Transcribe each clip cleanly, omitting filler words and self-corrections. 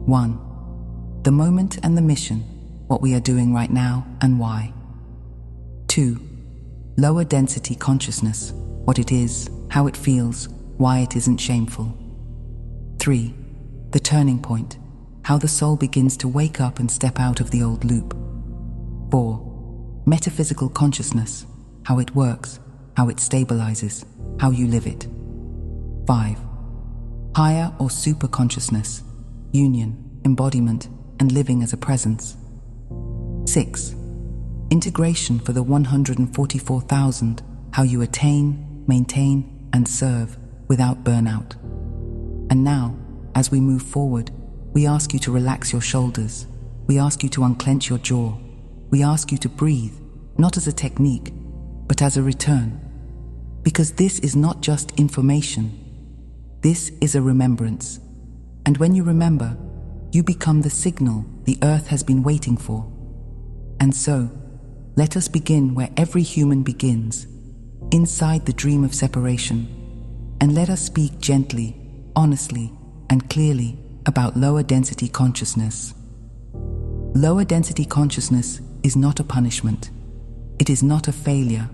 1. The moment and the mission, what we are doing right now and why. 2. Lower density consciousness, what it is, how it feels, why it isn't shameful. 3. The turning point, how the soul begins to wake up and step out of the old loop. 4. Metaphysical consciousness, how it works, how it stabilizes, how you live it. 5. Higher or super consciousness, union, embodiment, and living as a presence. 6. Integration for the 144,000, how you attain, maintain, and serve without burnout. And now, as we move forward, we ask you to relax your shoulders. We ask you to unclench your jaw. We ask you to breathe, not as a technique, but as a return. Because this is not just information. This is a remembrance. And when you remember, you become the signal the earth has been waiting for. And so, let us begin where every human begins, inside the dream of separation. And let us speak gently, honestly, and clearly about lower density consciousness. Lower density consciousness is not a punishment. It is not a failure.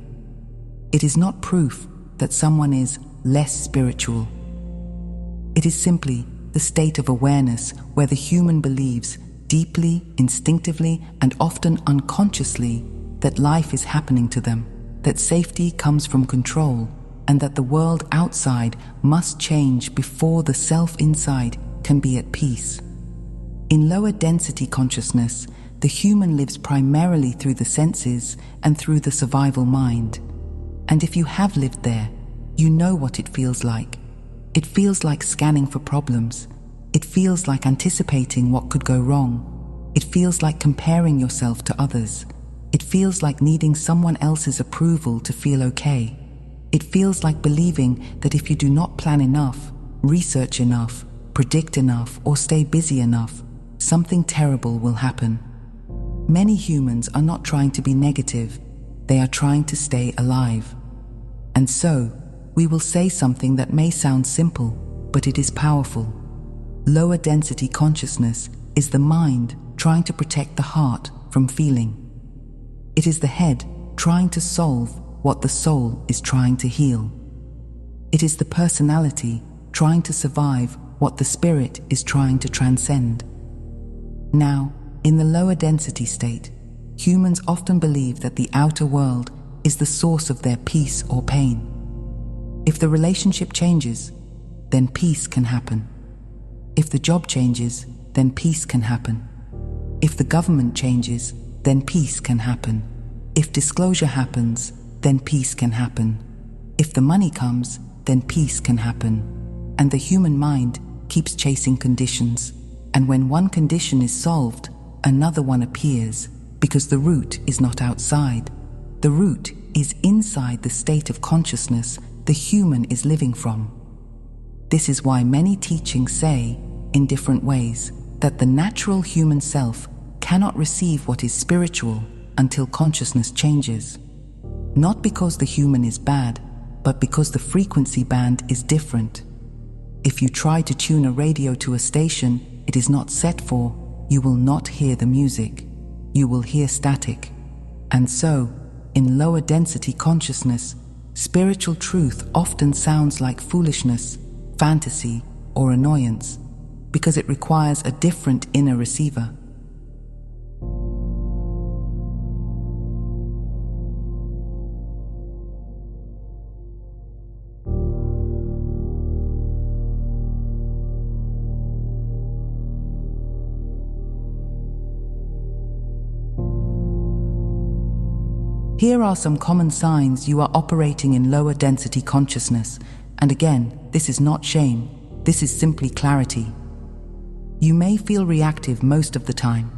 It is not proof that someone is less spiritual. It is simply the state of awareness where the human believes deeply, instinctively, and often unconsciously that life is happening to them, that safety comes from control, and that the world outside must change before the self inside can be at peace. In lower density consciousness, the human lives primarily through the senses and through the survival mind. And if you have lived there, you know what it feels like. It feels like scanning for problems. It feels like anticipating what could go wrong. It feels like comparing yourself to others. It feels like needing someone else's approval to feel okay. It feels like believing that if you do not plan enough, research enough, predict enough, or stay busy enough, something terrible will happen. Many humans are not trying to be negative. They are trying to stay alive. And so, we will say something that may sound simple, but it is powerful. Lower density consciousness is the mind trying to protect the heart from feeling. It is the head trying to solve what the soul is trying to heal. It is the personality trying to survive what the spirit is trying to transcend. Now, in the lower density state, humans often believe that the outer world is the source of their peace or pain. If the relationship changes, then peace can happen. If the job changes, then peace can happen. If the government changes, then peace can happen. If disclosure happens, then peace can happen. If the money comes, then peace can happen. And the human mind keeps chasing conditions. And when one condition is solved, another one appears, because the root is not outside. The root is inside the state of consciousness the human is living from. This is why many teachings say, in different ways, that the natural human self cannot receive what is spiritual until consciousness changes. Not because the human is bad, but because the frequency band is different. If you try to tune a radio to a station it is not set for, you will not hear the music. You will hear static. And so, in lower density consciousness, spiritual truth often sounds like foolishness, fantasy, or annoyance, because it requires a different inner receiver. Here are some common signs you are operating in lower density consciousness. And again, this is not shame. This is simply clarity. You may feel reactive most of the time.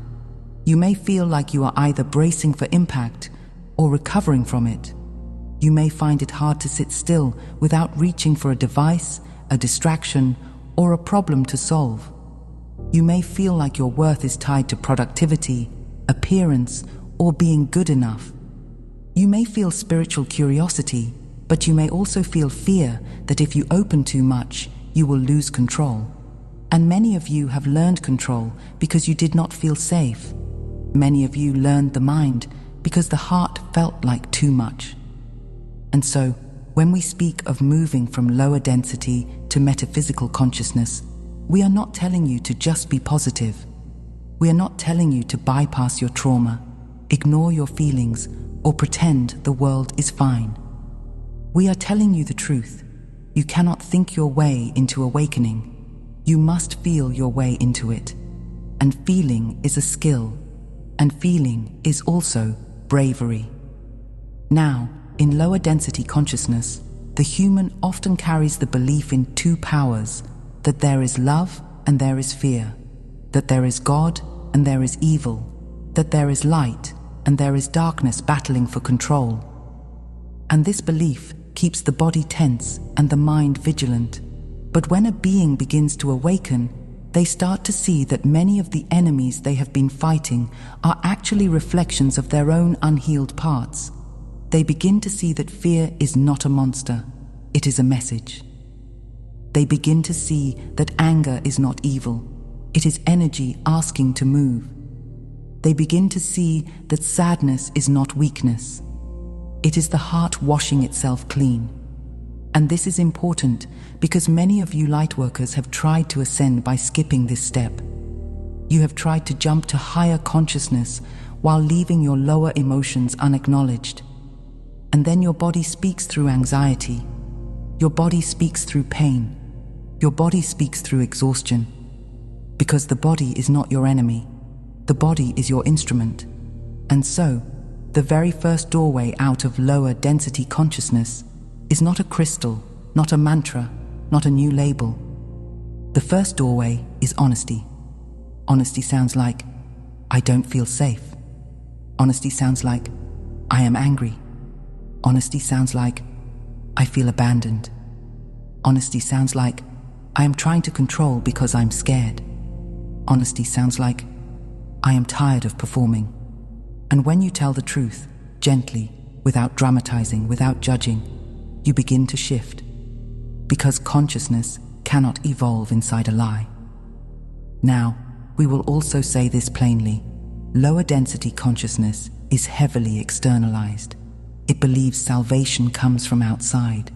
You may feel like you are either bracing for impact or recovering from it. You may find it hard to sit still without reaching for a device, a distraction, or a problem to solve. You may feel like your worth is tied to productivity, appearance, or being good enough. You may feel spiritual curiosity, but you may also feel fear that if you open too much, you will lose control. And many of you have learned control because you did not feel safe. Many of you learned the mind because the heart felt like too much. And so, when we speak of moving from lower density to metaphysical consciousness, we are not telling you to just be positive. We are not telling you to bypass your trauma, ignore your feelings, or pretend the world is fine. We are telling you the truth. You cannot think your way into awakening. You must feel your way into it. And feeling is a skill. And feeling is also bravery. Now, in lower density consciousness, the human often carries the belief in two powers, that there is love and there is fear, that there is God and there is evil, that there is light and there is darkness battling for control. And this belief keeps the body tense and the mind vigilant. But when a being begins to awaken, they start to see that many of the enemies they have been fighting are actually reflections of their own unhealed parts. They begin to see that fear is not a monster, it is a message. They begin to see that anger is not evil, it is energy asking to move. They begin to see that sadness is not weakness, it is the heart washing itself clean. And this is important because many of you lightworkers have tried to ascend by skipping this step. You have tried to jump to higher consciousness while leaving your lower emotions unacknowledged. And then your body speaks through anxiety. Your body speaks through pain. Your body speaks through exhaustion. Because the body is not your enemy. The body is your instrument. And so, the very first doorway out of lower density consciousness is not a crystal, not a mantra, not a new label. The first doorway is honesty. Honesty sounds like, I don't feel safe. Honesty sounds like, I am angry. Honesty sounds like, I feel abandoned. Honesty sounds like, I am trying to control because I'm scared. Honesty sounds like, I am tired of performing. And when you tell the truth, gently, without dramatizing, without judging, you begin to shift. Because consciousness cannot evolve inside a lie. Now, we will also say this plainly. Lower density consciousness is heavily externalized. It believes salvation comes from outside.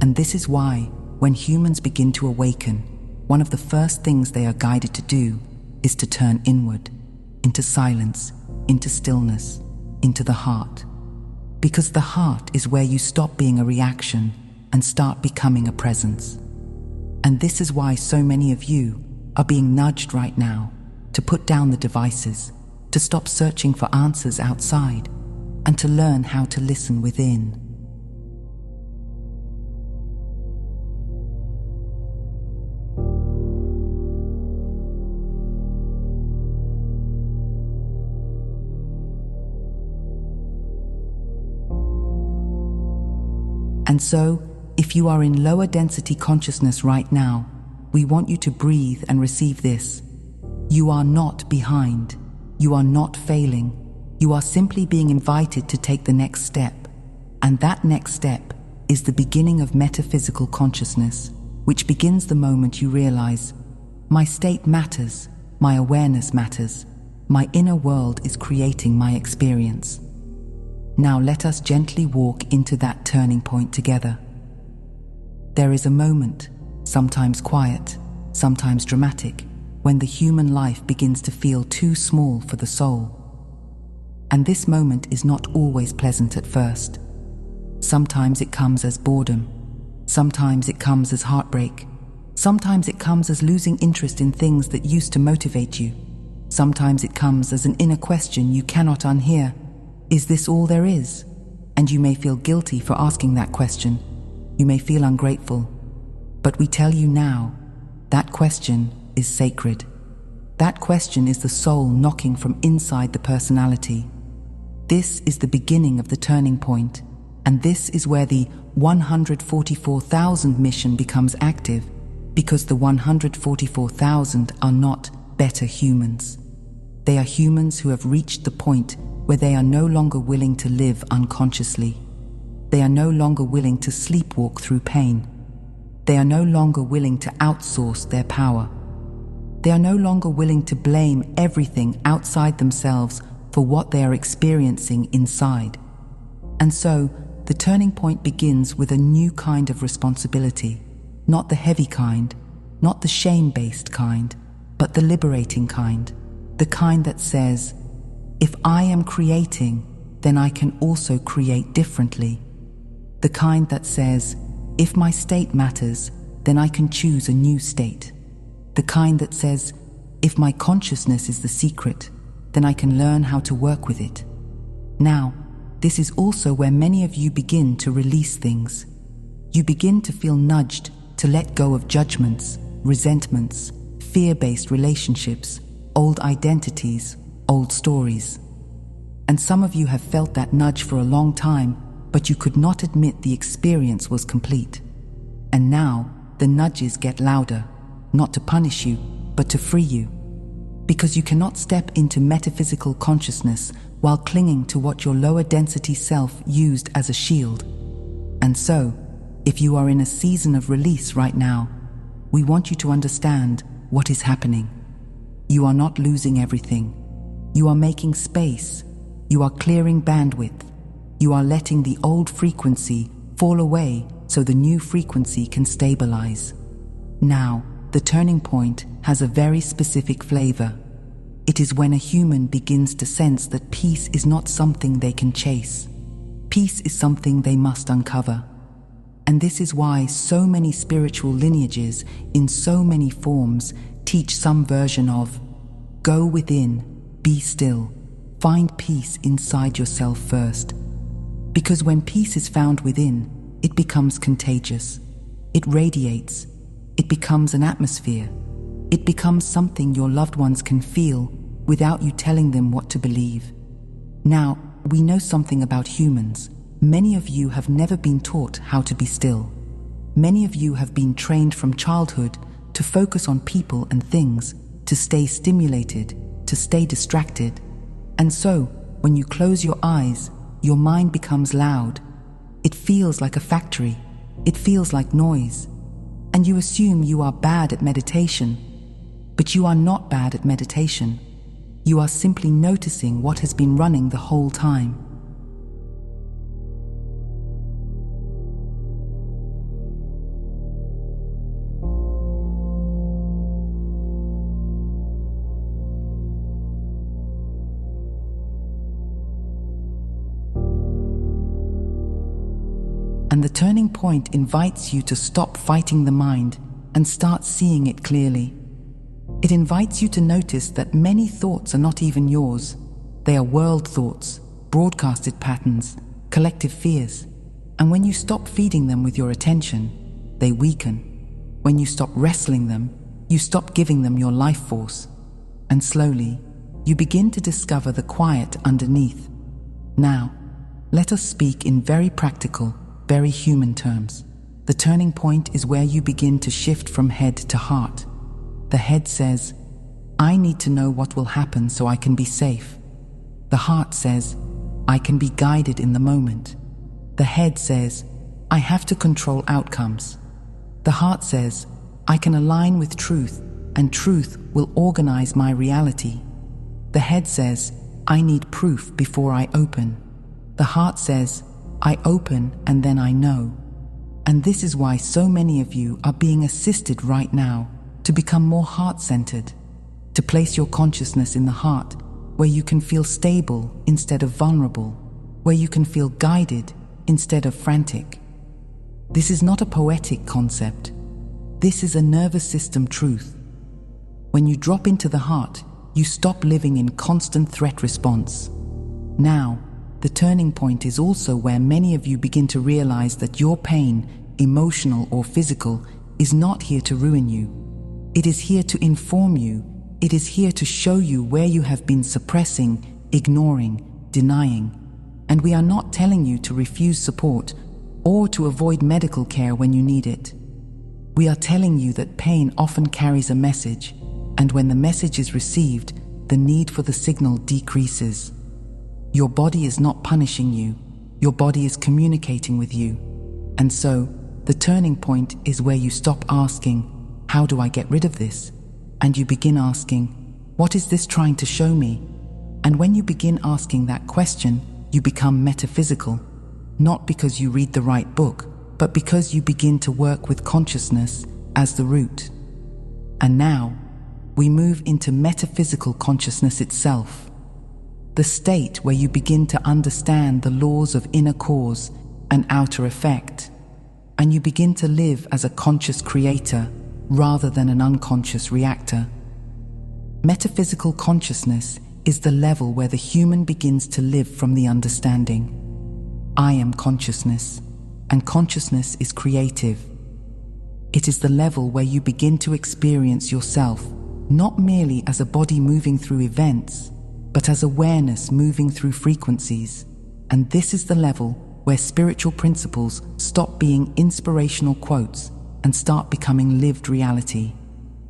And this is why, when humans begin to awaken, one of the first things they are guided to do is to turn inward, into silence, into stillness, into the heart. Because the heart is where you stop being a reaction and start becoming a presence. And this is why so many of you are being nudged right now to put down the devices, to stop searching for answers outside, and to learn how to listen within. And so, if you are in lower density consciousness right now, we want you to breathe and receive this. You are not behind. You are not failing. You are simply being invited to take the next step. And that next step is the beginning of metaphysical consciousness, which begins the moment you realize, my state matters, my awareness matters, my inner world is creating my experience. Now let us gently walk into that turning point together. There is a moment, sometimes quiet, sometimes dramatic, when the human life begins to feel too small for the soul. And this moment is not always pleasant at first. Sometimes it comes as boredom. Sometimes it comes as heartbreak. Sometimes it comes as losing interest in things that used to motivate you. Sometimes it comes as an inner question you cannot unhear. Is this all there is? And you may feel guilty for asking that question. You may feel ungrateful. But we tell you now, that question is sacred. That question is the soul knocking from inside the personality. This is the beginning of the turning point, and this is where the 144,000 mission becomes active, because the 144,000 are not better humans. They are humans who have reached the point where they are no longer willing to live unconsciously. They are no longer willing to sleepwalk through pain. They are no longer willing to outsource their power. They are no longer willing to blame everything outside themselves for what they are experiencing inside. And so, the turning point begins with a new kind of responsibility, not the heavy kind, not the shame-based kind, but the liberating kind, the kind that says, if I am creating, then I can also create differently. The kind that says, if my state matters, then I can choose a new state. The kind that says, if my consciousness is the secret, then I can learn how to work with it. Now, this is also where many of you begin to release things. You begin to feel nudged to let go of judgments, resentments, fear-based relationships, old identities, old stories. And some of you have felt that nudge for a long time, but you could not admit the experience was complete. And now, the nudges get louder, not to punish you, but to free you. Because you cannot step into metaphysical consciousness while clinging to what your lower density self used as a shield. And so, if you are in a season of release right now, we want you to understand what is happening. You are not losing everything. You are making space. You are clearing bandwidth. You are letting the old frequency fall away so the new frequency can stabilize. Now, the turning point has a very specific flavor. It is when a human begins to sense that peace is not something they can chase. Peace is something they must uncover. And this is why so many spiritual lineages in so many forms teach some version of go within, be still, find peace inside yourself first. Because when peace is found within, it becomes contagious. It radiates. It becomes an atmosphere. It becomes something your loved ones can feel without you telling them what to believe. Now, we know something about humans. Many of you have never been taught how to be still. Many of you have been trained from childhood to focus on people and things, to stay stimulated, to stay distracted. And so, when you close your eyes, your mind becomes loud. It feels like a factory. It feels like noise. And you assume you are bad at meditation. But you are not bad at meditation. You are simply noticing what has been running the whole time. And the turning point invites you to stop fighting the mind and start seeing it clearly. It invites you to notice that many thoughts are not even yours. They are world thoughts, broadcasted patterns, collective fears. And when you stop feeding them with your attention, they weaken. When you stop wrestling them, you stop giving them your life force. And slowly, you begin to discover the quiet underneath. Now, let us speak in very practical, very human terms. The turning point is where you begin to shift from head to heart. The head says, I need to know what will happen so I can be safe. The heart says, I can be guided in the moment. The head says, I have to control outcomes. The heart says, I can align with truth, and truth will organize my reality. The head says, I need proof before I open. The heart says, I open and then I know. And this is why so many of you are being assisted right now to become more heart-centered, to place your consciousness in the heart, where you can feel stable instead of vulnerable, where you can feel guided instead of frantic. This is not a poetic concept. This is a nervous system truth. When you drop into the heart, you stop living in constant threat response. Now, the turning point is also where many of you begin to realize that your pain, emotional or physical, is not here to ruin you. It is here to inform you. It is here to show you where you have been suppressing, ignoring, denying. And we are not telling you to refuse support or to avoid medical care when you need it. We are telling you that pain often carries a message, and when the message is received, the need for the signal decreases. Your body is not punishing you. Your body is communicating with you. And so, the turning point is where you stop asking, how do I get rid of this? and you begin asking, what is this trying to show me? And when you begin asking that question, you become metaphysical, not because you read the right book, but because you begin to work with consciousness as the root. And now, we move into metaphysical consciousness itself, the state where you begin to understand the laws of inner cause and outer effect, and you begin to live as a conscious creator rather than an unconscious reactor. Metaphysical consciousness is the level where the human begins to live from the understanding, I am consciousness, and consciousness is creative. It is the level where you begin to experience yourself not merely as a body moving through events, but as awareness moving through frequencies. And this is the level where spiritual principles stop being inspirational quotes and start becoming lived reality.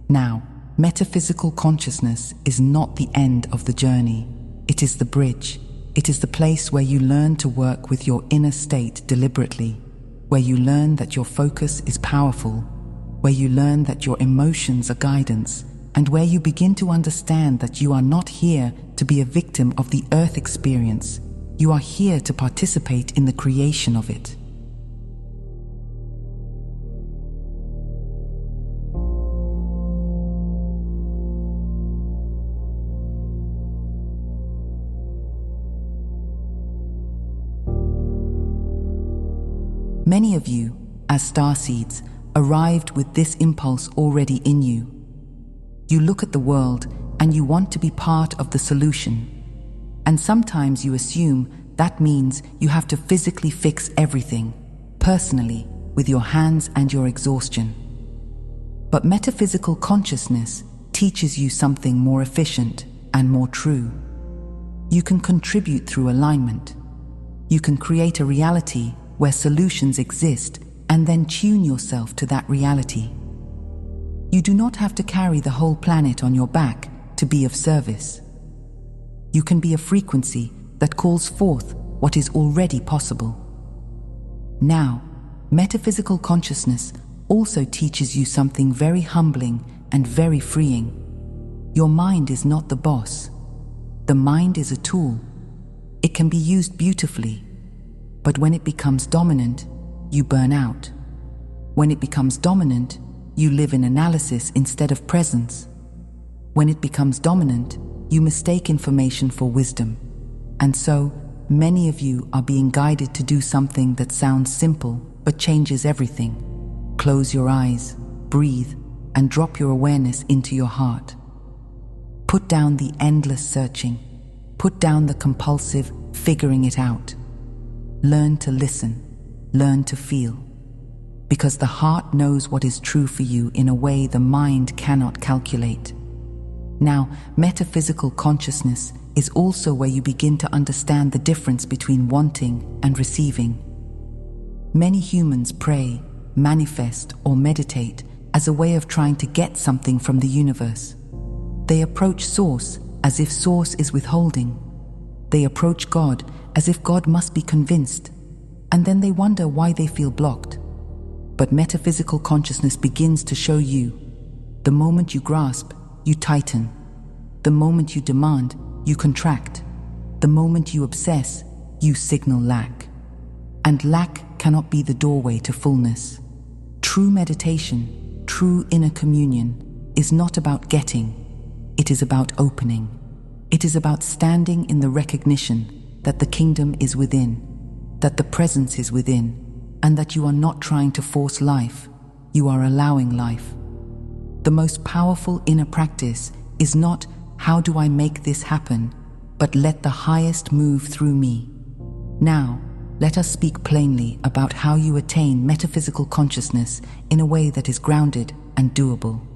Now, metaphysical consciousness is not the end of the journey. It is the bridge. It is the place where you learn to work with your inner state deliberately, where you learn that your focus is powerful, where you learn that your emotions are guidance, and where you begin to understand that you are not here to be a victim of the earth experience. You are here to participate in the creation of it. Many of you, as starseeds, arrived with this impulse already in you. You look at the world and you want to be part of the solution. And sometimes you assume that means you have to physically fix everything, personally, with your hands and your exhaustion. But metaphysical consciousness teaches you something more efficient and more true. You can contribute through alignment. You can create a reality where solutions exist and then tune yourself to that reality. You do not have to carry the whole planet on your back to be of service. You can be a frequency that calls forth what is already possible. Now, metaphysical consciousness also teaches you something very humbling and very freeing. Your mind is not the boss. The mind is a tool. It can be used beautifully. But when it becomes dominant, you burn out. When it becomes dominant, you live in analysis instead of presence. When it becomes dominant, you mistake information for wisdom. And so, many of you are being guided to do something that sounds simple but changes everything. Close your eyes, breathe, and drop your awareness into your heart. Put down the endless searching. Put down the compulsive figuring it out. Learn to listen, learn to feel, because the heart knows what is true for you in a way the mind cannot calculate. Now, metaphysical consciousness is also where you begin to understand the difference between wanting and receiving. Many humans pray, manifest, or meditate as a way of trying to get something from the universe. They approach Source as if Source is withholding. They approach God as if God must be convinced, and then they wonder why they feel blocked. But metaphysical consciousness begins to show you, the moment you grasp, you tighten. The moment you demand, you contract. The moment you obsess, you signal lack. And lack cannot be the doorway to fullness. True meditation, true inner communion, is not about getting, it is about opening. It is about standing in the recognition that the kingdom is within, that the presence is within, and that you are not trying to force life, you are allowing life. The most powerful inner practice is not, how do I make this happen, but let the highest move through me. Now, let us speak plainly about how you attain metaphysical consciousness in a way that is grounded and doable.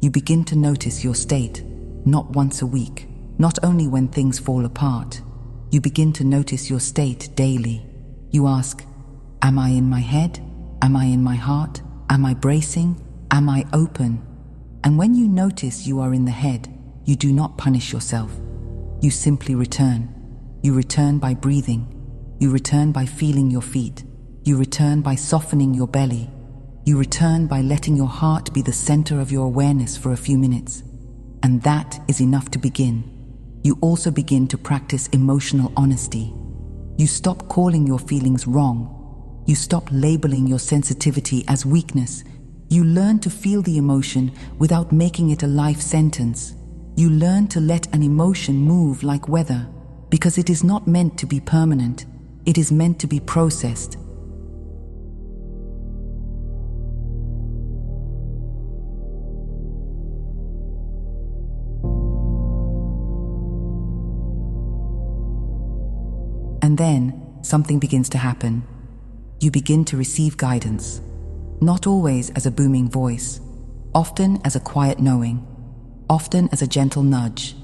You begin to notice your state, not once a week, not only when things fall apart. You begin to notice your state daily. You ask, am I in my head? Am I in my heart? Am I bracing? Am I open? And when you notice you are in the head, you do not punish yourself. You simply return. You return by breathing. You return by feeling your feet. You return by softening your belly. You return by letting your heart be the center of your awareness for a few minutes. and that is enough to begin. You also begin to practice emotional honesty. You stop calling your feelings wrong. You stop labeling your sensitivity as weakness. You learn to feel the emotion without making it a life sentence. You learn to let an emotion move like weather, because it is not meant to be permanent. It is meant to be processed. And then something begins to happen. You begin to receive guidance, not always as a booming voice, often as a quiet knowing, often as a gentle nudge,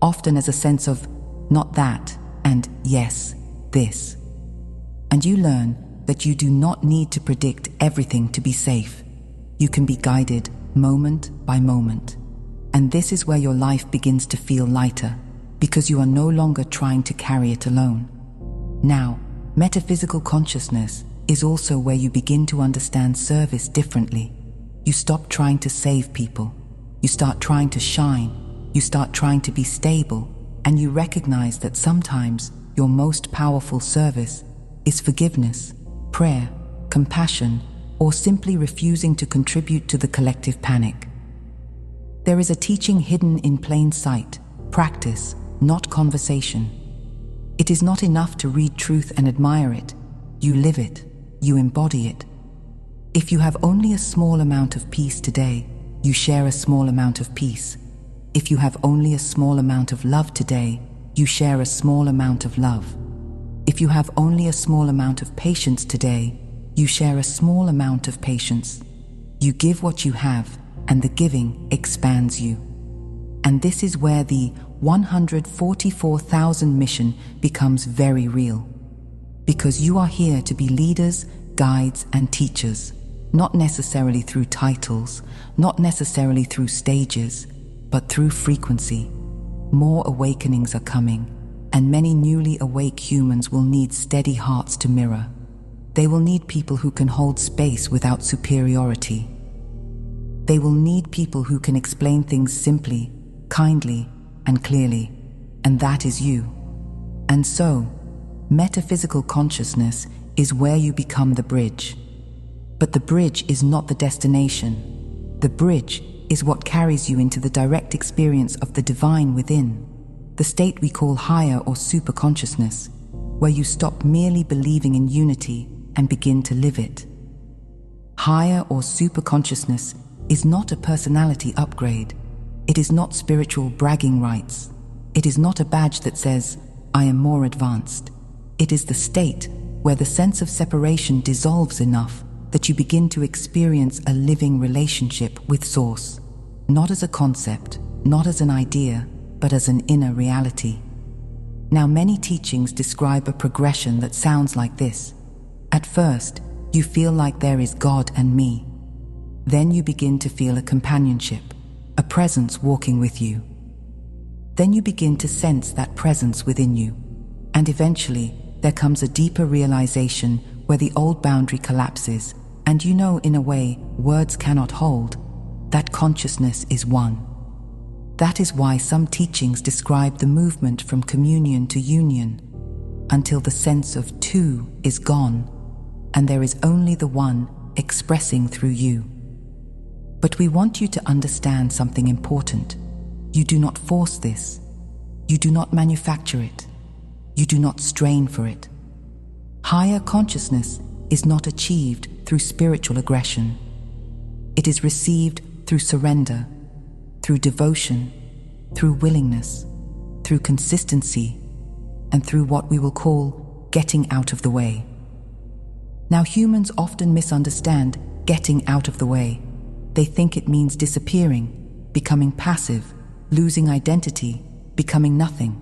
often as a sense of not that and yes, this. And you learn that you do not need to predict everything to be safe. You can be guided moment by moment. And this is where your life begins to feel lighter, because you are no longer trying to carry it alone. Now, metaphysical consciousness is also where you begin to understand service differently. You stop trying to save people. You start trying to shine. You start trying to be stable. And you recognize that sometimes your most powerful service is forgiveness, prayer, compassion, or simply refusing to contribute to the collective panic. There is a teaching hidden in plain sight, practice, not conversation. It is not enough to read truth and admire it. You live it. You embody it. If you have only a small amount of peace today, you share a small amount of peace. If you have only a small amount of love today, you share a small amount of love. If you have only a small amount of patience today, you share a small amount of patience. You give what you have, and the giving expands you. And this is where the 144,000 mission becomes very real. Because you are here to be leaders, guides, and teachers, not necessarily through titles, not necessarily through stages, but through frequency. More awakenings are coming, and many newly awake humans will need steady hearts to mirror. They will need people who can hold space without superiority. They will need people who can explain things simply, kindly, and clearly, and that is you. And so, metaphysical consciousness is where you become the bridge. But the bridge is not the destination. The bridge is what carries you into the direct experience of the divine within, the state we call higher or super consciousness, where you stop merely believing in unity and begin to live it. Higher or super consciousness is not a personality upgrade. It is not spiritual bragging rights. It is not a badge that says, I am more advanced. It is the state where the sense of separation dissolves enough that you begin to experience a living relationship with Source, not as a concept, not as an idea, but as an inner reality. Now, many teachings describe a progression that sounds like this. At first, you feel like there is God and me. Then you begin to feel a companionship, a presence walking with you. Then you begin to sense that presence within you. And eventually, there comes a deeper realization where the old boundary collapses, and you know, in a way words cannot hold, that consciousness is one. That is why some teachings describe the movement from communion to union, until the sense of two is gone, and there is only the one expressing through you. But we want you to understand something important. You do not force this. You do not manufacture it. You do not strain for it. Higher consciousness is not achieved through spiritual aggression. It is received through surrender, through devotion, through willingness, through consistency, and through what we will call getting out of the way. Now, humans often misunderstand getting out of the way. They think it means disappearing, becoming passive, losing identity, becoming nothing.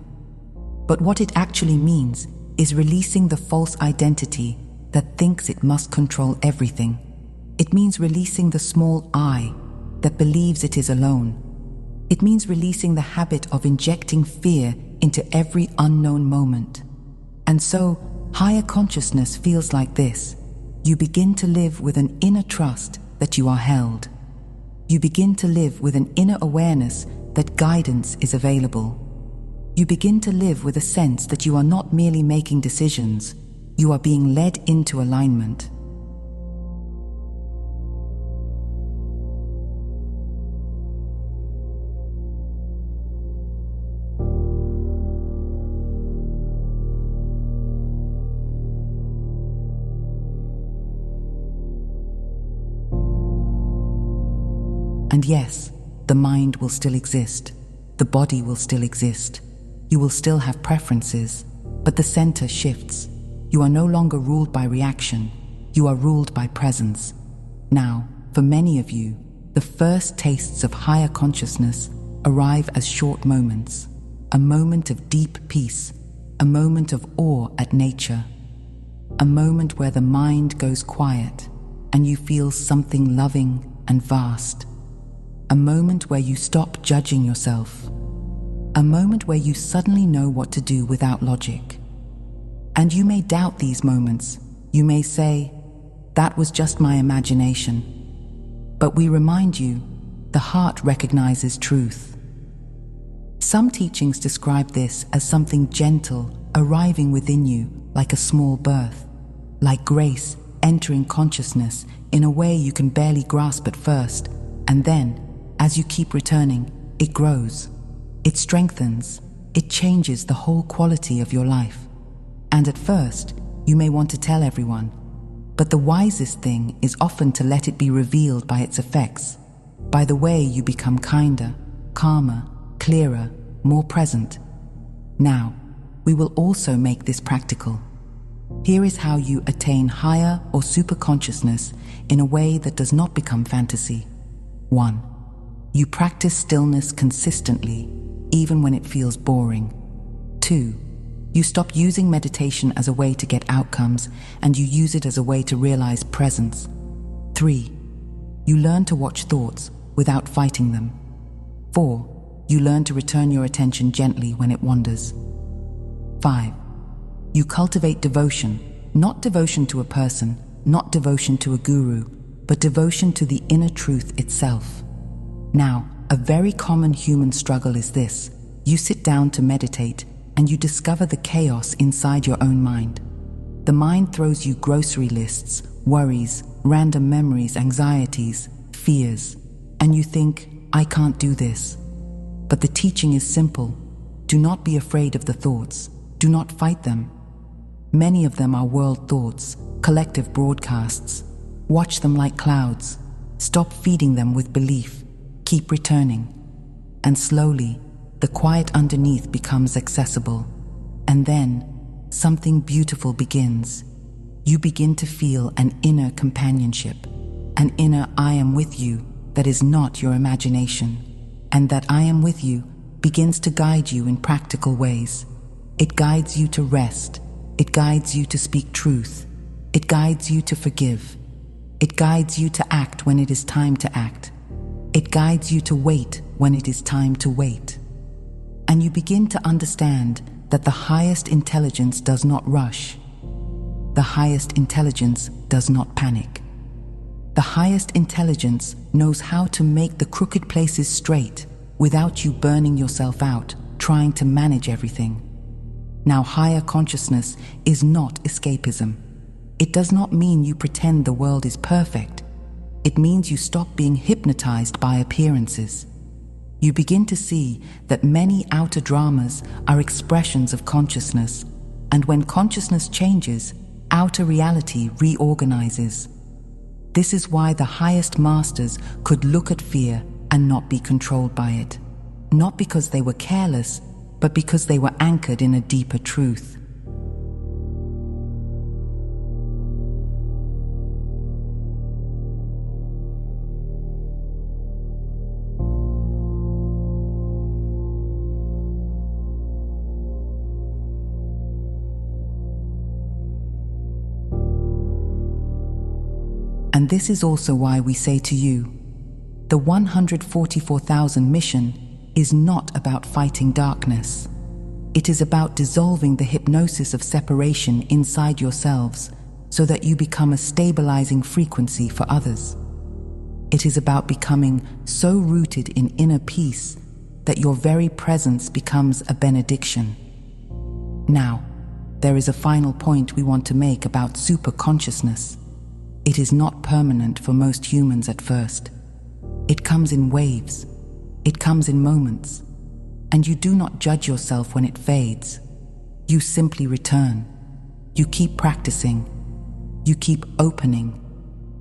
But what it actually means is releasing the false identity that thinks it must control everything. It means releasing the small I that believes it is alone. It means releasing the habit of injecting fear into every unknown moment. And so, higher consciousness feels like this. You begin to live with an inner trust that you are held. You begin to live with an inner awareness that guidance is available. You begin to live with a sense that you are not merely making decisions, you are being led into alignment. And yes, the mind will still exist, the body will still exist, you will still have preferences, but the center shifts. You are no longer ruled by reaction, you are ruled by presence. Now, for many of you, the first tastes of higher consciousness arrive as short moments, a moment of deep peace, a moment of awe at nature, a moment where the mind goes quiet and you feel something loving and vast. A moment where you stop judging yourself. A moment where you suddenly know what to do without logic. And you may doubt these moments. You may say, that was just my imagination. But we remind you, the heart recognizes truth. Some teachings describe this as something gentle arriving within you like a small birth, like grace entering consciousness in a way you can barely grasp at first, and then, as you keep returning, it grows, it strengthens, it changes the whole quality of your life. And at first, you may want to tell everyone, but the wisest thing is often to let it be revealed by its effects, by the way you become kinder, calmer, clearer, more present. Now, we will also make this practical. Here is how you attain higher or super consciousness in a way that does not become fantasy. 1. You practice stillness consistently, even when it feels boring. 2. You stop using meditation as a way to get outcomes, and you use it as a way to realize presence. 3. You learn to watch thoughts without fighting them. 4. You learn to return your attention gently when it wanders. 5. You cultivate devotion, not devotion to a person, not devotion to a guru, but devotion to the inner truth itself. Now, a very common human struggle is this. You sit down to meditate, and you discover the chaos inside your own mind. The mind throws you grocery lists, worries, random memories, anxieties, fears, and you think, I can't do this. But the teaching is simple. Do not be afraid of the thoughts. Do not fight them. Many of them are world thoughts, collective broadcasts. Watch them like clouds. Stop feeding them with belief. Keep returning. And slowly, the quiet underneath becomes accessible. And then, something beautiful begins. You begin to feel an inner companionship, an inner I am with you that is not your imagination. And that I am with you begins to guide you in practical ways. It guides you to rest. It guides you to speak truth. It guides you to forgive. It guides you to act when it is time to act. It guides you to wait when it is time to wait. And you begin to understand that the highest intelligence does not rush. The highest intelligence does not panic. The highest intelligence knows how to make the crooked places straight without you burning yourself out, trying to manage everything. Now, higher consciousness is not escapism. It does not mean you pretend the world is perfect. It means you stop being hypnotized by appearances. You begin to see that many outer dramas are expressions of consciousness, and when consciousness changes, outer reality reorganizes. This is why the highest masters could look at fear and not be controlled by it. Not because they were careless, but because they were anchored in a deeper truth. And this is also why we say to you, the 144,000 mission is not about fighting darkness. It is about dissolving the hypnosis of separation inside yourselves so that you become a stabilizing frequency for others. It is about becoming so rooted in inner peace that your very presence becomes a benediction. Now, there is a final point we want to make about super consciousness. It is not permanent for most humans at first. It comes in waves. It comes in moments. And you do not judge yourself when it fades. You simply return. You keep practicing. You keep opening.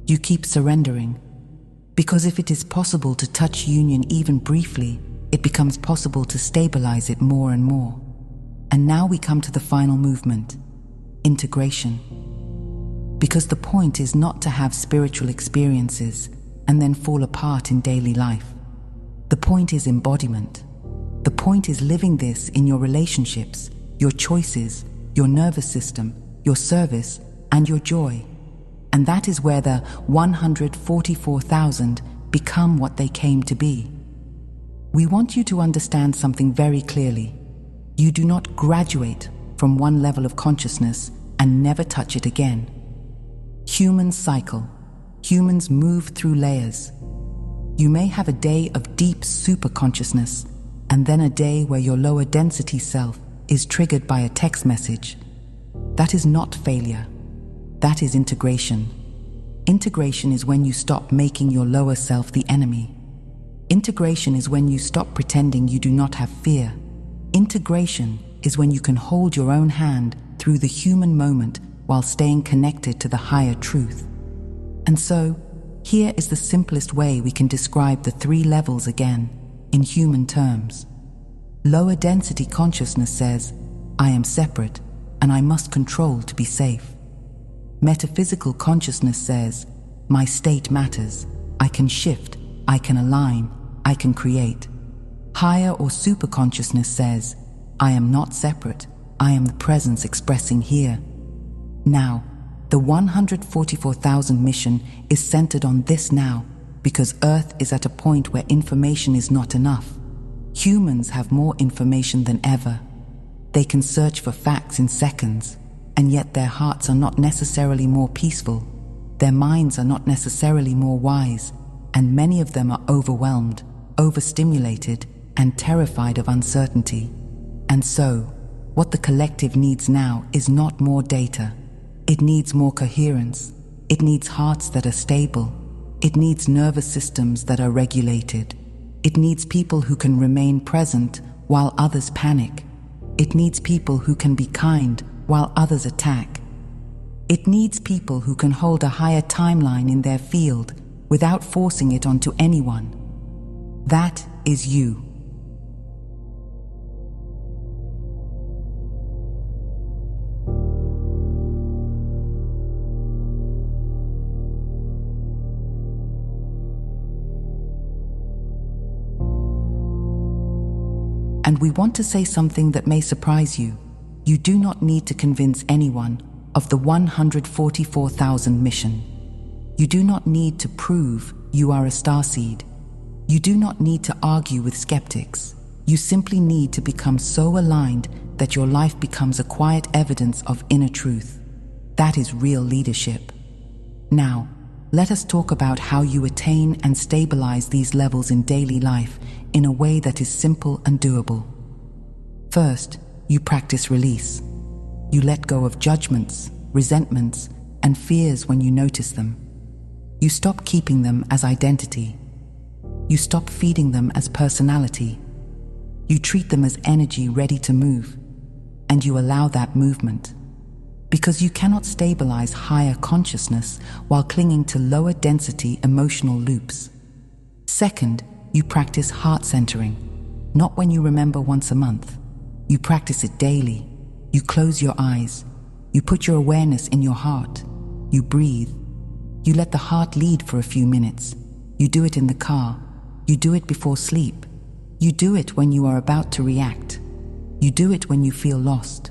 You keep surrendering. Because if it is possible to touch union even briefly, it becomes possible to stabilize it more and more. And now we come to the final movement, integration. Because the point is not to have spiritual experiences and then fall apart in daily life. The point is embodiment. The point is living this in your relationships, your choices, your nervous system, your service, and your joy. And that is where the 144,000 become what they came to be. We want you to understand something very clearly. You do not graduate from one level of consciousness and never touch it again. Humans cycle. Humans move through layers. You may have a day of deep super consciousness, and then a day where your lower density self is triggered by a text message. That is not failure. That is integration. Integration is when you stop making your lower self the enemy. Integration is when you stop pretending you do not have fear. Integration is when you can hold your own hand through the human moment while staying connected to the higher truth. And so, here is the simplest way we can describe the 3 levels again, in human terms. Lower density consciousness says, I am separate and I must control to be safe. Metaphysical consciousness says, my state matters, I can shift, I can align, I can create. Higher or super consciousness says, I am not separate, I am the presence expressing here. Now, the 144,000 mission is centered on this now, because Earth is at a point where information is not enough. Humans have more information than ever. They can search for facts in seconds, and yet their hearts are not necessarily more peaceful. Their minds are not necessarily more wise, and many of them are overwhelmed, overstimulated, and terrified of uncertainty. And so, what the collective needs now is not more data. It needs more coherence. It needs hearts that are stable. It needs nervous systems that are regulated. It needs people who can remain present while others panic. It needs people who can be kind while others attack. It needs people who can hold a higher timeline in their field without forcing it onto anyone. That is you. And we want to say something that may surprise you. You do not need to convince anyone of the 144,000 mission. You do not need to prove you are a starseed. You do not need to argue with skeptics. You simply need to become so aligned that your life becomes a quiet evidence of inner truth. That is real leadership. Now, let us talk about how you attain and stabilize these levels in daily life in a way that is simple and doable. First, you practice release. You let go of judgments, resentments, and fears when you notice them. You stop keeping them as identity. You stop feeding them as personality. You treat them as energy ready to move, and you allow that movement. Because you cannot stabilize higher consciousness while clinging to lower density emotional loops. Second, you practice heart centering, not when you remember once a month. You practice it daily. You close your eyes. You put your awareness in your heart. You breathe. You let the heart lead for a few minutes. You do it in the car. You do it before sleep. You do it when you are about to react. You do it when you feel lost.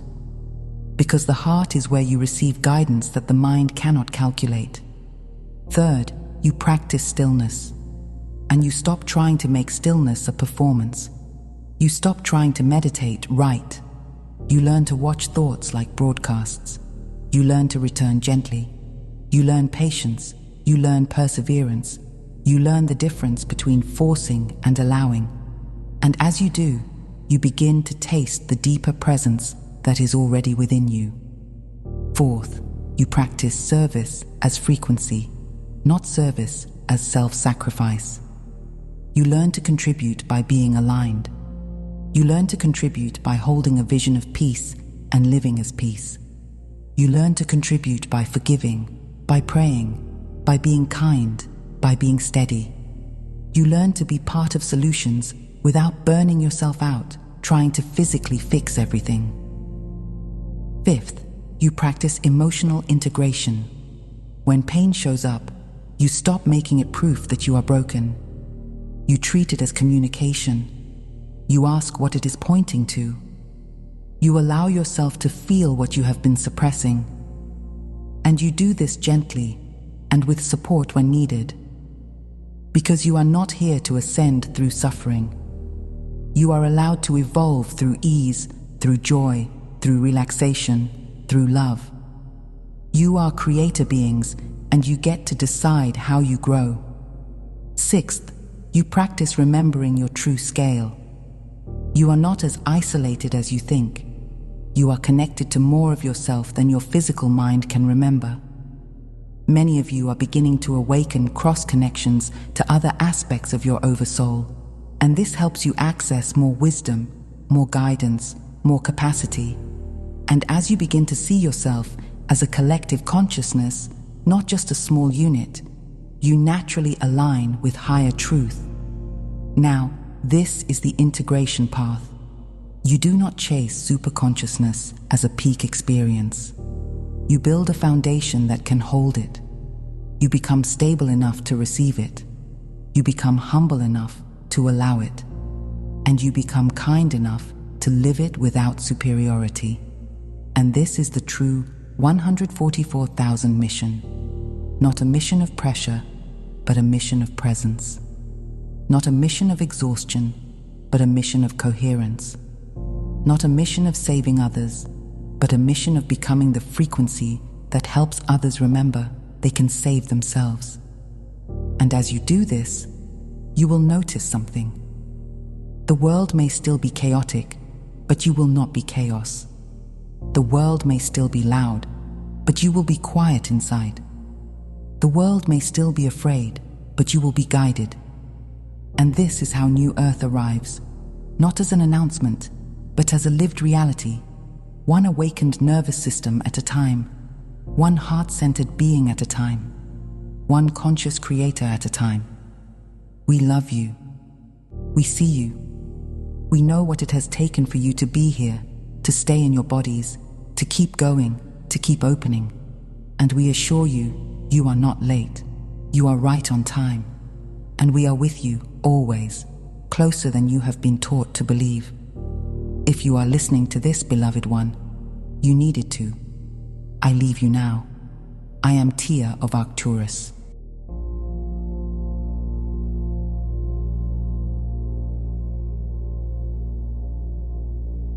Because the heart is where you receive guidance that the mind cannot calculate. Third, you practice stillness. And you stop trying to make stillness a performance. You stop trying to meditate right. You learn to watch thoughts like broadcasts. You learn to return gently. You learn patience. You learn perseverance. You learn the difference between forcing and allowing. And as you do, you begin to taste the deeper presence that is already within you. Fourth, you practice service as frequency, not service as self-sacrifice. You learn to contribute by being aligned. You learn to contribute by holding a vision of peace and living as peace. You learn to contribute by forgiving, by praying, by being kind, by being steady. You learn to be part of solutions without burning yourself out, trying to physically fix everything. Fifth, you practice emotional integration. When pain shows up, you stop making it proof that you are broken. You treat it as communication. You ask what it is pointing to. You allow yourself to feel what you have been suppressing. And you do this gently and with support when needed. Because you are not here to ascend through suffering. You are allowed to evolve through ease, through joy, through relaxation, through love. You are creator beings, and you get to decide how you grow. Sixth, you practice remembering your true scale. You are not as isolated as you think. You are connected to more of yourself than your physical mind can remember. Many of you are beginning to awaken cross-connections to other aspects of your oversoul, and this helps you access more wisdom, more guidance, more capacity. And as you begin to see yourself as a collective consciousness, not just a small unit, you naturally align with higher truth. Now, this is the integration path. You do not chase superconsciousness as a peak experience. You build a foundation that can hold it. You become stable enough to receive it. You become humble enough to allow it. And you become kind enough to live it without superiority. And this is the true 144,000 mission. Not a mission of pressure, but a mission of presence. Not a mission of exhaustion, but a mission of coherence. Not a mission of saving others, but a mission of becoming the frequency that helps others remember they can save themselves. And as you do this, you will notice something. The world may still be chaotic, but you will not be chaos. The world may still be loud, but you will be quiet inside. The world may still be afraid, but you will be guided. And this is how New Earth arrives, not as an announcement, but as a lived reality, one awakened nervous system at a time, one heart-centered being at a time, one conscious creator at a time. We love you. We see you. We know what it has taken for you to be here, to stay in your bodies, to keep going, to keep opening. And we assure you, you are not late. You are right on time. And we are with you, always, closer than you have been taught to believe. If you are listening to this, beloved one, you needed to. I leave you now. I am Tia of Arcturus.